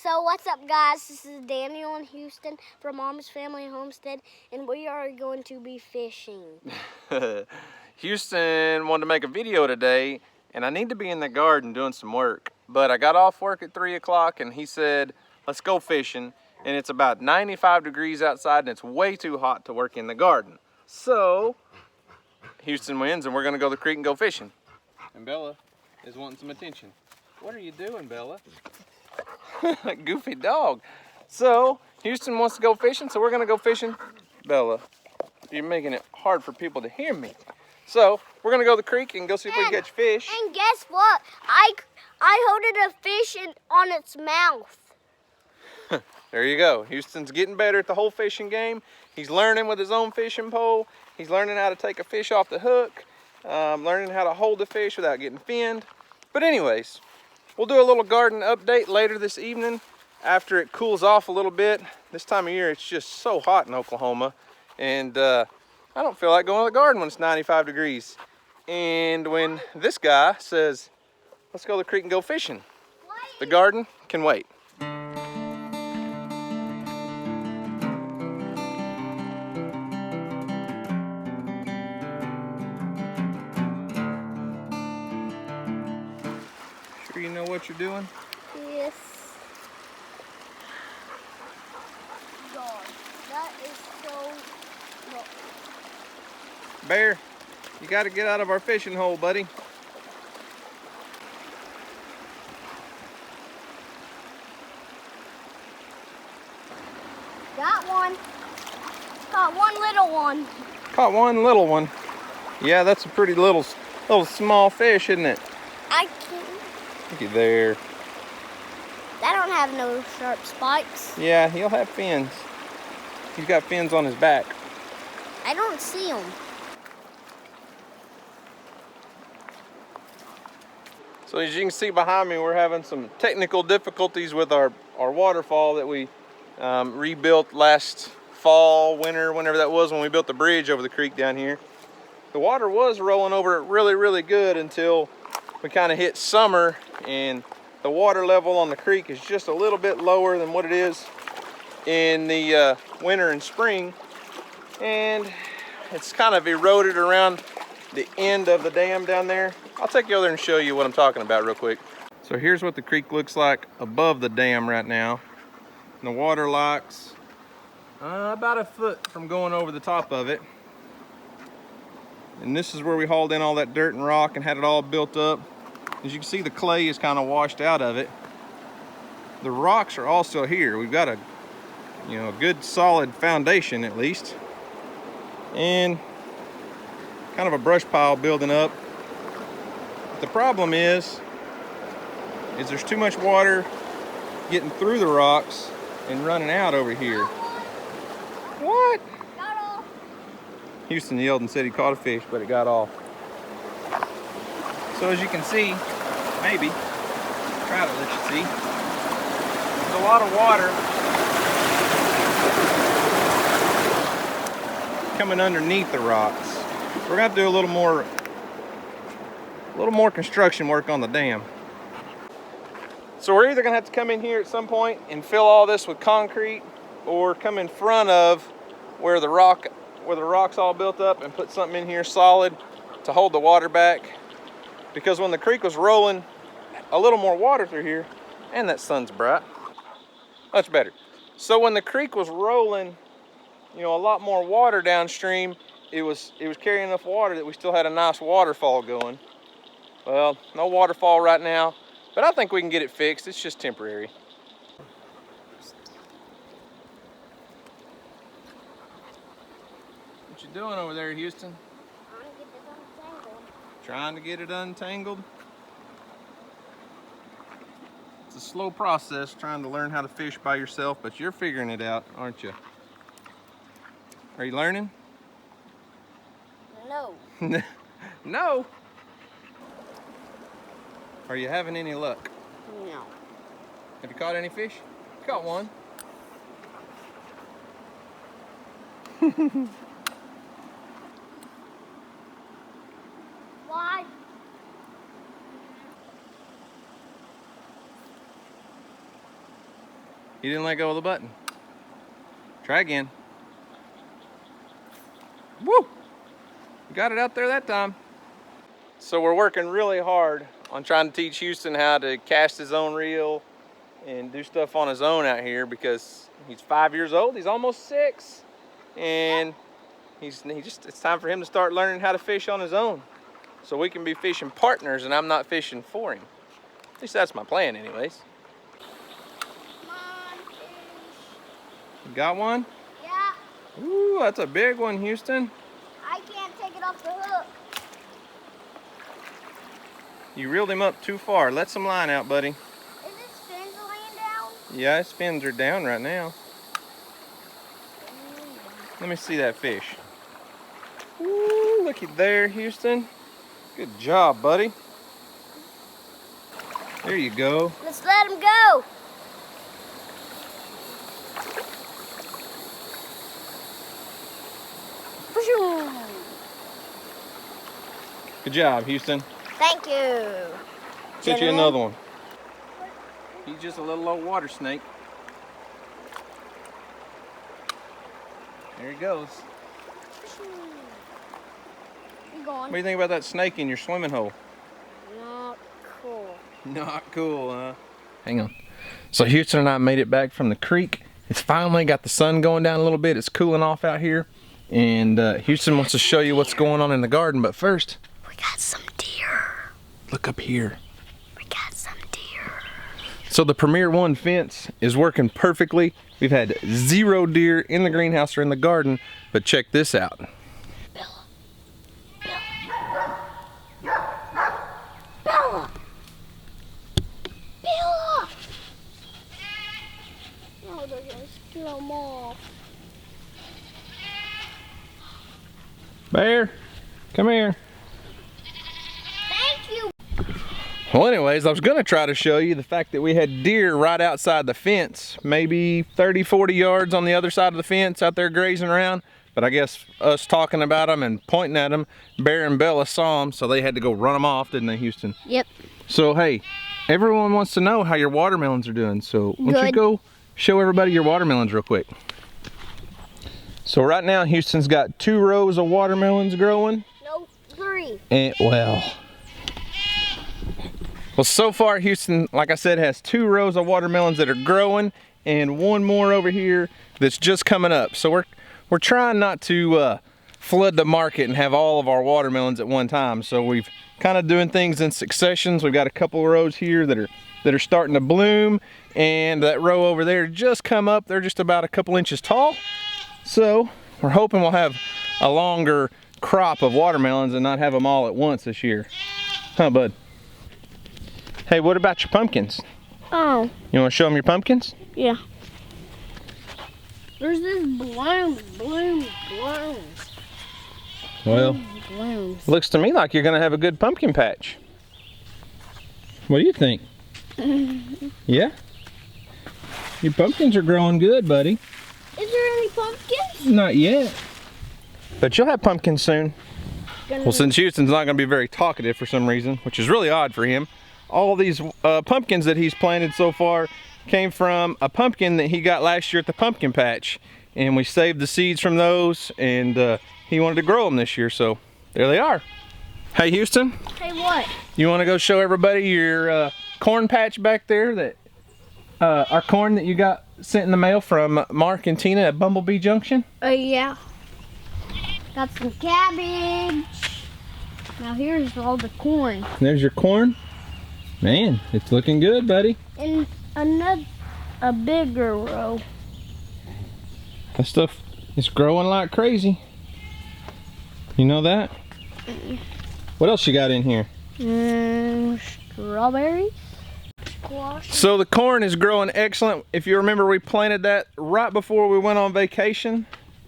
So what's up, guys? This is Daniel and Houston from Mom's Family Homestead, and we are going to be fishing. Houston wanted to make a video today, and I need to be in the garden doing some work. But I got off work at 3 o'clock, and he said, let's go fishing. And it's about 95 degrees outside, and it's way too hot to work in the garden. So, Houston wins, and we're gonna go to the creek and go fishing. And Bella is wanting some attention. What are you doing, Bella? Goofy dog. So, Houston wants to go fishing, so we're gonna go fishing. Bella, you're making it hard for people to hear me. So, we're gonna go to the creek and go see if we can catch fish. And guess what? I holded a fish on its mouth. There you go. Houston's getting better at the whole fishing game. He's learning with his own fishing pole. He's learning how to take a fish off the hook, learning how to hold the fish without getting finned. But anyways, we'll do a little garden update later this evening after it cools off a little bit. This time of year, it's just so hot in Oklahoma. And I don't feel like going to the garden when it's 95 degrees. And when this guy says, let's go to the creek and go fishing, the garden can wait. Sure you know what you're doing? Yes. God, that is so... Bear, you got to get out of our fishing hole, buddy. Got one. Got one little one. Caught one little one. Yeah, that's a pretty little small fish, isn't it? I can't. Looky there. That don't have no sharp spikes. Yeah, he'll have fins. He's got fins on his back. I don't see them. So as you can see behind me, we're having some technical difficulties with our waterfall that we rebuilt last fall, winter, whenever that was, when we built the bridge over the creek down here. The water was rolling over it really, really good until we kind of hit summer, and the water level on the creek is just a little bit lower than what it is in the winter and spring. And it's kind of eroded around the end of the dam down there. I'll take you over there and show you what I'm talking about real quick. So here's what the creek looks like above the dam right now. And the water locks about a foot from going over the top of it. And this is where we hauled in all that dirt and rock and had it all built up. As you can see, the clay is kind of washed out of it. The rocks are all still here. We've got a good solid foundation at least. And kind of a brush pile building up. The problem is there's too much water getting through the rocks and running out over here. What? Got off. Houston yelled and said he caught a fish, but it got off. So as you can see, maybe, try to let you see, there's a lot of water coming underneath the rocks. We're gonna have to do a little more construction work on the dam. So we're either gonna have to come in here at some point and fill all this with concrete, or come in front of where the rock's all built up and put something in here solid to hold the water back. Because when the creek was rolling, a little more water through here, and that sun's bright, much better. So when the creek was rolling, a lot more water downstream, it was carrying enough water that we still had a nice waterfall going. Well, no waterfall right now, but I think we can get it fixed. It's just temporary. What you doing over there, Houston? Trying to get it untangled. It's a slow process trying to learn how to fish by yourself, but you're figuring it out, aren't you? Are you learning? No. No? Are you having any luck? No. Have you caught any fish? Caught one. Why? He didn't let go of the button. Try again. Woo! Got it out there that time. So we're working really hard on trying to teach Houston how to cast his own reel and do stuff on his own out here because he's 5 years old. He's almost 6. And it's time for him to start learning how to fish on his own. So we can be fishing partners and I'm not fishing for him. At least that's my plan anyways. Come on, fish. You got one? Yeah. Ooh, that's a big one, Houston. I can't take it off the hook. You reeled him up too far. Let some line out, buddy. Is his fins laying down? Yeah, his fins are down right now. Let me see that fish. Ooh, looky there, Houston. Good job, buddy. There you go. Let's let him go. Good job, Houston. Thank you. Get you another one. He's just a little old water snake. There he goes. You going? What do you think about that snake in your swimming hole? Not cool. Not cool, huh? Hang on. So Houston and I made it back from the creek. It's finally got the sun going down a little bit. It's cooling off out here. And Houston wants to show you what's going on in the garden. But first, we got some deer. Look up here. We got some deer. So the Premier 1 fence is working perfectly. We've had 0 deer in the greenhouse or in the garden. But check this out. Bella. Bella. Bella. Oh, they're gonna steal them all. Bear, come here. Thank you. Well, anyways, I was gonna try to show you the fact that we had deer right outside the fence, maybe 30, 40 yards on the other side of the fence out there grazing around. But I guess us talking about them and pointing at them, Bear and Bella saw them, so they had to go run them off, didn't they, Houston? Yep. So, hey, everyone wants to know how your watermelons are doing. So, why don't you go show everybody your watermelons real quick. So right now, Houston's got 2 rows of watermelons growing. No, 3. And, well, so far, Houston, like I said, has 2 rows of watermelons that are growing and 1 more over here that's just coming up. So we're trying not to flood the market and have all of our watermelons at one time. So we've kind of doing things in successions. We've got a couple of rows here that are starting to bloom, and that row over there just come up. They're just about a couple inches tall. So we're hoping we'll have a longer crop of watermelons and not have them all at once this year. Huh, bud? Hey, what about your pumpkins? Oh. You want to show them your pumpkins? Yeah. There's this blooms. Well, Blooms. looks to me like you're going to have a good pumpkin patch. What do you think? Yeah? Your pumpkins are growing good, buddy. Is there any pumpkins? Not yet. But you'll have pumpkins soon. Well, since Houston's not going to be very talkative for some reason, which is really odd for him, all these pumpkins that he's planted so far came from a pumpkin that he got last year at the pumpkin patch. And we saved the seeds from those, and he wanted to grow them this year, so there they are. Hey, Houston. Hey, what? You want to go show everybody your corn patch back there? That our corn that you got sent in the mail from Mark and Tina at Bumblebee Junction? Yeah. Got some cabbage. Now here's all the corn. There's your corn. Man, it's looking good, buddy. And a bigger row. That stuff is growing like crazy. You know that? What else you got in here? Strawberries. Squash. So the corn is growing excellent. If you remember, we planted that right before we went on vacation,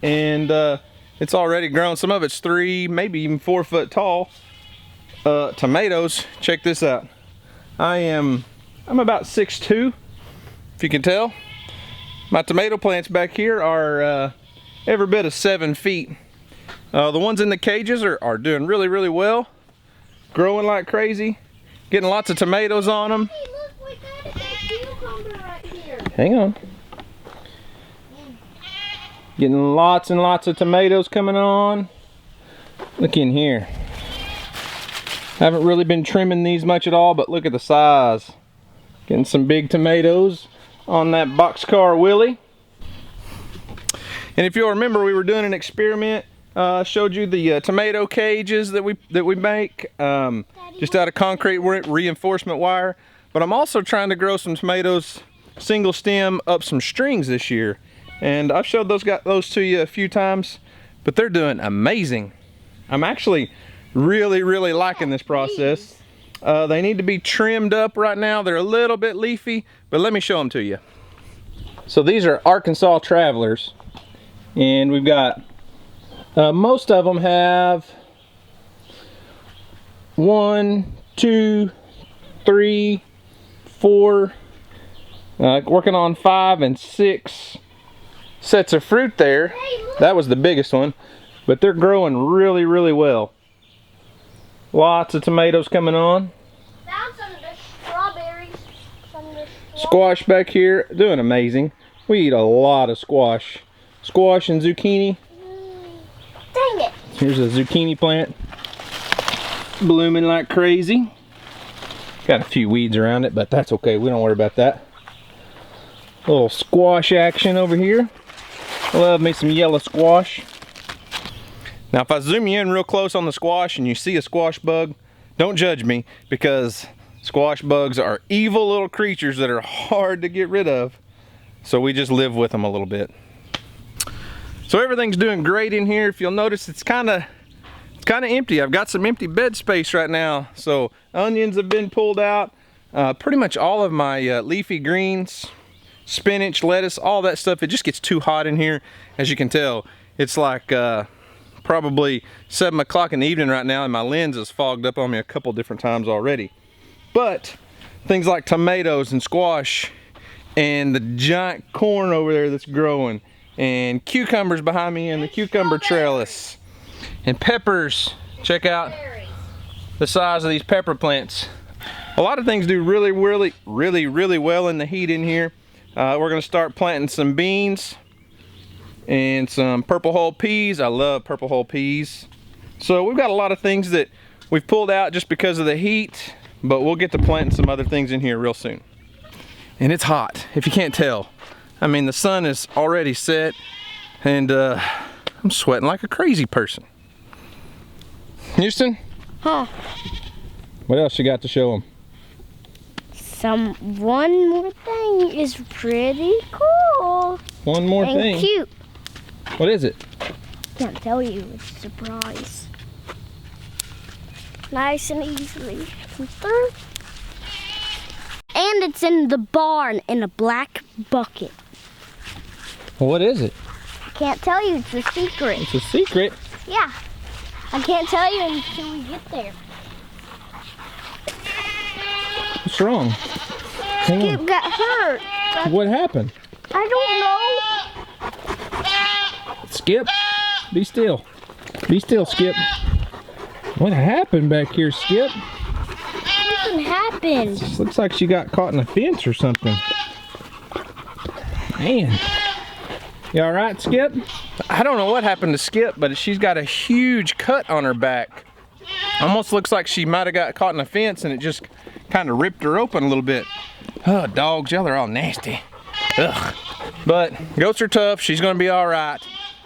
and it's already grown. Some of it's 3, maybe even 4 foot tall. Tomatoes, check this out. I'm about 6'2", if you can tell. My tomato plants back here are every bit of 7 feet. The ones in the cages are doing really, really well. Growing like crazy. Getting lots of tomatoes on them. Hey, look, we got a cucumber right here. Hang on. Getting lots and lots of tomatoes coming on. Look in here. Haven't really been trimming these much at all, but look at the size. Getting some big tomatoes on that boxcar Willie. And if you'll remember, we were doing an experiment. Showed you the tomato cages that we make just out of concrete reinforcement wire. But I'm also trying to grow some tomatoes single stem up some strings this year. And I've showed those to you a few times, but they're doing amazing. I'm actually really liking this process. They need to be trimmed up right now. They're a little bit leafy, but let me show them to you. So these are Arkansas Travelers, and we've got most of them have 1, 2, 3, 4, working on 5 and 6 sets of fruit there. That was the biggest one, but they're growing really well. Lots of tomatoes coming on. Found some of the strawberries. Squash back here, doing amazing. We eat a lot of squash. Squash and zucchini. Dang it. Here's a zucchini plant. Blooming like crazy. Got a few weeds around it, but that's okay. We don't worry about that. A little squash action over here. Love me some yellow squash. Now if I zoom you in real close on the squash and you see a squash bug, don't judge me, because squash bugs are evil little creatures that are hard to get rid of. So we just live with them a little bit. So everything's doing great in here. If you'll notice, it's kind of empty. I've got some empty bed space right now. So onions have been pulled out. Pretty much all of my leafy greens, spinach, lettuce, all that stuff. It just gets too hot in here. As you can tell, it's like probably 7 o'clock in the evening right now, and my lens is fogged up on me a couple different times already. But things like tomatoes and squash and the giant corn over there that's growing, and cucumbers behind me and the cucumber trellis, and peppers. Check out the size of these pepper plants. A lot of things do really well in the heat in here. We're gonna start planting some beans and some purple hull peas. I love purple hull peas. So we've got a lot of things that we've pulled out just because of the heat, but we'll get to planting some other things in here real soon. And it's hot, if you can't tell. I mean, the sun is already set, and I'm sweating like a crazy person. Houston? Huh. What else you got to show them? One more thing is pretty cool. One more thing? And cute. What is it? Can't tell you, it's a surprise. Nice and easily. And it's in the barn in a black bucket. What is it? I can't tell you, it's a secret. It's a secret? Yeah. I can't tell you until we get there. What's wrong? Skip got hurt. What happened? I don't know. Skip, be still. Be still, Skip. What happened back here, Skip? Nothing happened. This looks like she got caught in a fence or something. Man. You all right, Skip? I don't know what happened to Skip, but she's got a huge cut on her back. Almost looks like she might have got caught in a fence and it just kind of ripped her open a little bit. Oh, dogs, y'all are all nasty. Ugh. But goats are tough. She's gonna be all right.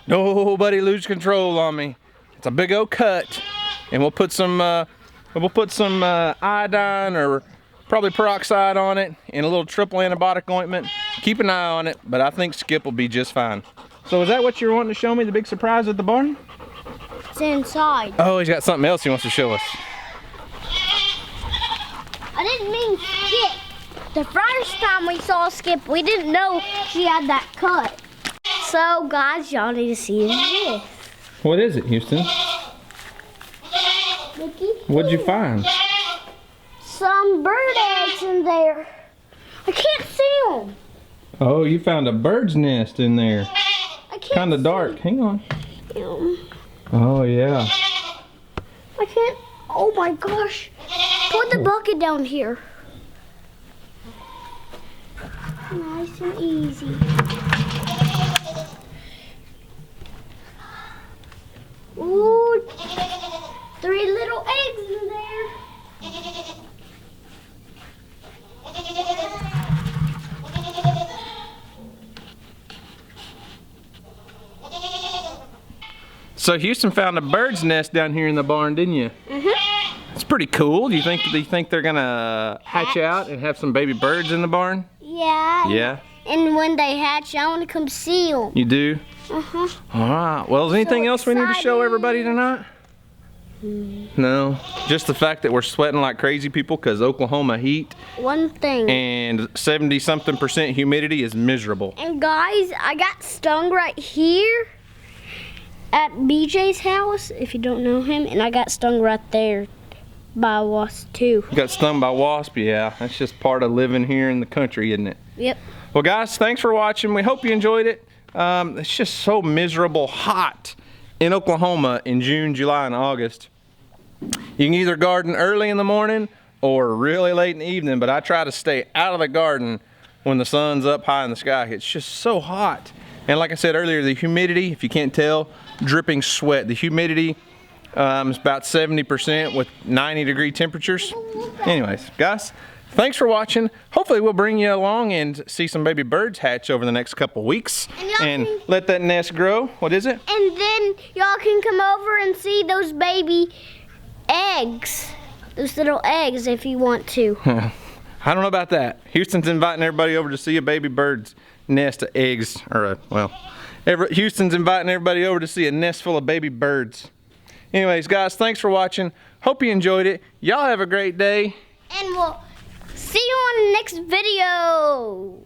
Nobody lose control on me. It's a big old cut, and we'll put some iodine or probably peroxide on it and a little triple antibiotic ointment. Keep an eye on it, but I think Skip will be just fine. So is that what you're wanting to show me, the big surprise at the barn? It's inside. Oh, he's got something else he wants to show us. I didn't mean Skip. The first time we saw Skip, we didn't know she had that cut. So guys, y'all need to see this. What is it, Houston? Mickey? What'd you find? Some bird eggs in there. I can't see them. Oh, you found a bird's nest in there. I can't Kind of dark. see Hang on. them. Oh, yeah. I can't. Oh my gosh. Put the bucket down here. Nice and easy. Ooh, 3 little eggs in there. So Houston found a bird's nest down here in the barn, didn't you? Mm-hmm. It's pretty cool. Do you think they're gonna hatch out and have some baby birds in the barn? Yeah. Yeah. And when they hatch, I want to come see them. You do? Uh-huh. All right. Well, is anything else we need to show everybody tonight? No. Just the fact that we're sweating like crazy people because Oklahoma heat. One thing. And 70-something% humidity is miserable. And guys, I got stung right here at BJ's house, if you don't know him, and I got stung right there by a wasp too. You got stung by wasp? Yeah, that's just part of living here in the country, isn't it? Yep. Well, guys, thanks for watching. We hope you enjoyed it. It's just so miserable hot in Oklahoma in June, July, and August. You can either garden early in the morning or really late in the evening, but I try to stay out of the garden when the sun's up high in the sky. It's just so hot. And like I said earlier, the humidity, if you can't tell, dripping sweat. The humidity is about 70% with 90-degree temperatures. Anyways, guys, thanks for watching. Hopefully we'll bring you along and see some baby birds hatch over the next couple weeks and let that nest grow. What is it? And then y'all can come over and see those baby eggs. Those little eggs if you want to. I don't know about that. Houston's inviting everybody over to see a baby bird's nest of eggs. Houston's inviting everybody over to see a nest full of baby birds. Anyways, guys, thanks for watching. Hope you enjoyed it. Y'all have a great day. And we'll see you on the next video.